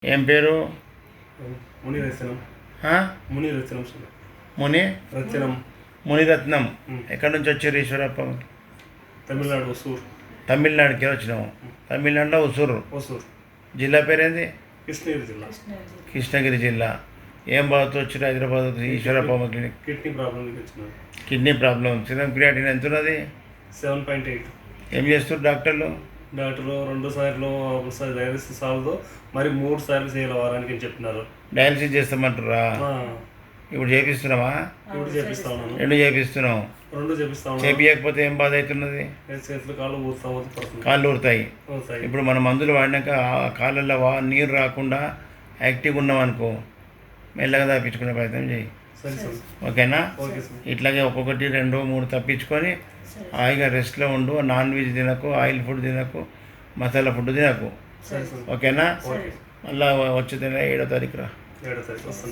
ఏం పేరు? మునిరత్నం. ఆ? మునిరత్నం సార్. ముని రత్నం. మునిరత్నం. ఎక్కడి నుంచి వచ్చారు ఈశ్వరప్ప? తమిళనాడు ఒసూరు. తమిళనాడుకి వచ్చినాము. తమిళనాడులో ఒసూరు. ఒసూరు జిల్లా పేరేంది? కృష్ణగిరి జిల్లా. కృష్ణగిరి జిల్లా. ఏం బాధతో వచ్చారు Hyderabad Eshwarappa clinic? Kidney problem వచ్చినారు. Kidney problem. సిరం క్రియాటిన్ ఎంత ఉన్నది? 7.8. ఏం చేస్తారు డాక్టర్లు? డాక్టర్లు 2 సార్లు డయాలసిస్ సాలదు, మరి 3 సార్లు చేయాలి వారానికి అని చెప్పినారు. డయాలసిస్ చేస్తామంటారా? ఇప్పుడు చేపిస్తున్నావా? ఇప్పుడు చేపిస్తా ఉన్నాను. 2 చేపిస్తున్నావు. 2 చేపిస్తా ఉన్నాను. చేపియకపోతే ఏం బాధ అవుతున్నది? చేతులు కాళ్ళు ఊరుతా కాళ్ళు ఊరుతాయి. అవుతాయి. ఇప్పుడు మన మందులు వాడినాక ఆ కాళ్ళల్లో నీరు రాకుండా యాక్టివ్గా ఉన్నామనుకో, మెల్లగా తప్పించుకునే ప్రయత్నం చేయి. సరే సార్. ఓకేనా? Okay sir. ఇట్లాగే ఒక్కొక్కటి 2, 3 తప్పించుకొని హాయిగా రెస్ట్లో ఉండు. నాన్ వెజ్ తినకు, ఆయిల్ ఫుడ్ తినకు, మసాలా ఫుడ్ తినకు. సరే సార్. ఓకేనా? ఓకే. మళ్ళీ వచ్చే 7వ తారీఖు రా. 7వ తారీఖు వస్తాను.